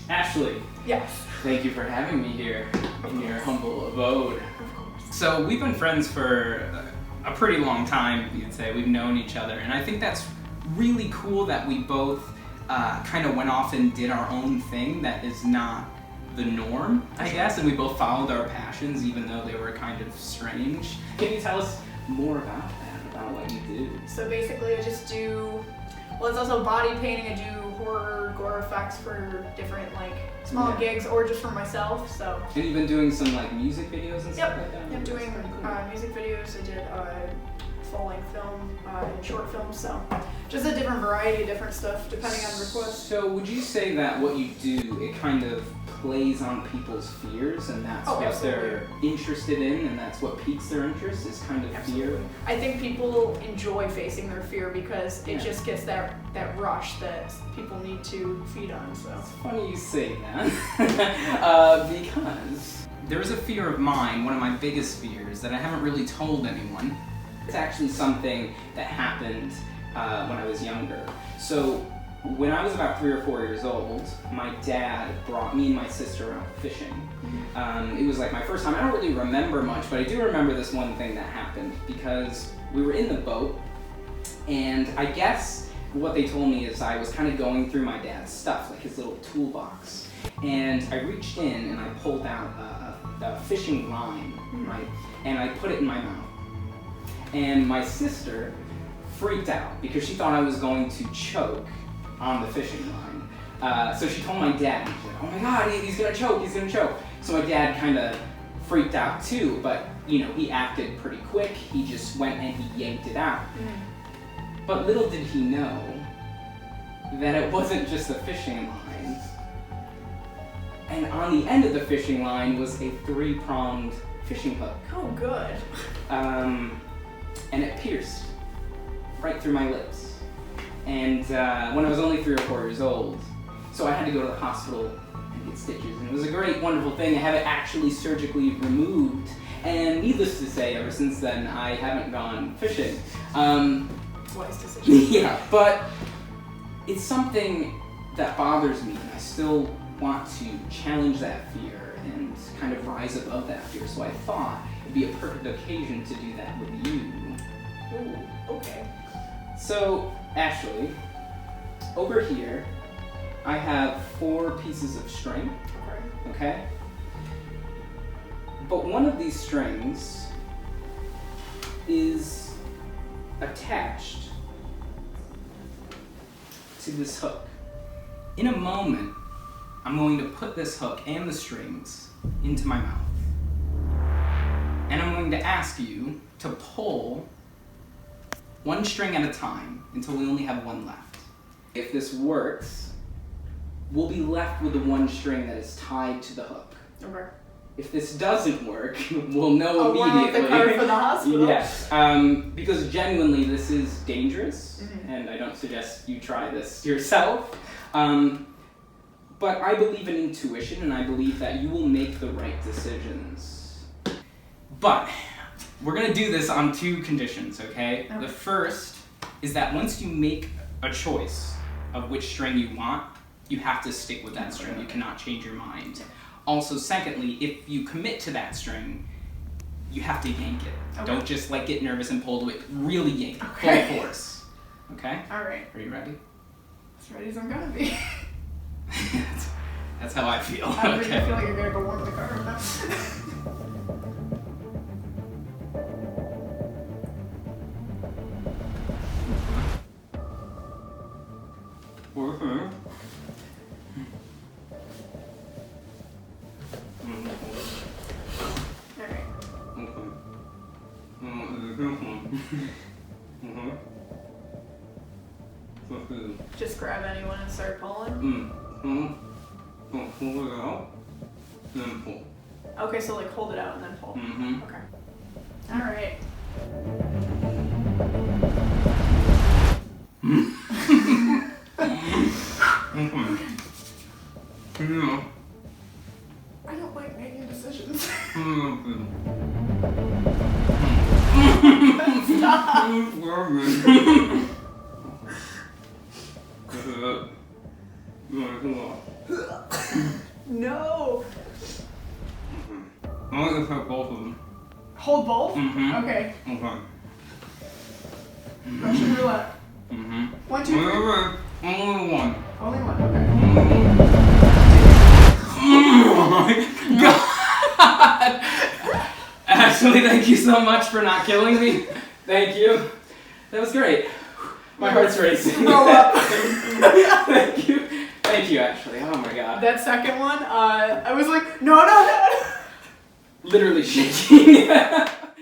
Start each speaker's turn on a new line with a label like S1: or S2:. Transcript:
S1: Ashley,
S2: Yes.
S1: thank you for having me here in your humble abode.
S2: Of course.
S1: So we've been friends for a pretty long time, you'd say. We've known each other, and I think that's really cool that we both kind of went off and did our own thing that is not the norm, I guess, and we both followed our passions even though they were kind of strange. Can you tell us more about that, about what you do?
S2: So basically I just do, well, it's also body painting. I do horror, gore effects for different like small gigs or just for myself, so.
S1: And you've been doing some like music videos and stuff
S2: Yep,
S1: like that?
S2: I'm doing music videos. I did full-length film and short films, so just a different variety of different stuff depending on requests.
S1: So would you say that what you do, it kind of plays on people's fears and that's what they're interested in and that's what piques their interest is kind of fear?
S2: I think people enjoy facing their fear because it just gets that rush that people need to feed on, so.
S1: It's funny you say that because there's a fear of mine, one of my biggest fears that I haven't really told anyone. It's actually something that happened when I was younger. So when I was about 3 or 4 years old, my dad brought me and my sister out fishing. It was like my first time. I don't really remember much, but I do remember this one thing that happened because we were in the boat, and I guess what they told me is I was kind of going through my dad's stuff, like his little toolbox, and I reached in and I pulled out a fishing line, right, and I put it in my mouth. And my sister freaked out because she thought I was going to choke on the fishing line. So she told my dad, and she's like, oh my God, he's gonna choke, he's gonna choke. So my dad kind of freaked out too, but you know, he acted pretty quick. He just went and he yanked it out. But little did he know that it wasn't just a fishing line. And on the end of the fishing line was a 3-pronged fishing hook.
S2: Oh, good.
S1: And it pierced right through my lips. And when I was only 3 or 4 years old, so I had to go to the hospital and get stitches. And it was a great, wonderful thing. I have it actually surgically removed. And needless to say, ever since then, I haven't gone fishing.
S2: Wise decision.
S1: Yeah, but it's something that bothers me, and I still want to challenge that fear and kind of rise above that fear. So I thought it'd be a perfect occasion to do that with you.
S2: Ooh, okay.
S1: So, Ashley, over here, I have 4 pieces of string, okay? But one of these strings is attached to this hook. In a moment, I'm going to put this hook and the strings into my mouth. And I'm going to ask you to pull one string at a time until we only have one left. If this works, we'll be left with the one string that is tied to the hook.
S2: Okay.
S1: If this doesn't work, we'll know immediately.
S2: The card for the hospital.
S1: Yes, because genuinely this is dangerous, and I don't suggest you try this yourself. But I believe in intuition, and I believe that you will make the right decisions. But we're gonna do this on 2 conditions, okay? The first is that once you make a choice of which string you want, you have to stick with that string. You cannot change your mind. Also, secondly, if you commit to that string, you have to yank it. Okay. Don't just like get nervous and pull away. Really yank it. Full force. Okay?
S2: Alright.
S1: Are you ready?
S2: As ready as I'm gonna be.
S1: That's how I feel.
S2: I really feel like you're gonna go warm the car. Just grab anyone and start pulling?
S1: Pull it out, then pull.
S2: Okay, so like hold it out and then pull. Okay. Alright. I don't like making decisions. Stop. go.
S1: I'm gonna put both of them.
S2: Hold both?
S1: Mm-hmm.
S2: Okay.
S1: Okay.
S2: Russian roulette.
S1: Mm-hmm.
S2: 1, 2, 3.
S1: Only one.
S2: Only one, okay.
S1: Oh my god! Ashley, thank you so much for not killing me. Thank you. That was great. My heart's racing.
S2: Throw up.
S1: Thank you. Thank you, Ashley. Oh my god.
S2: That second one, I was like, no.
S1: Literally shaking.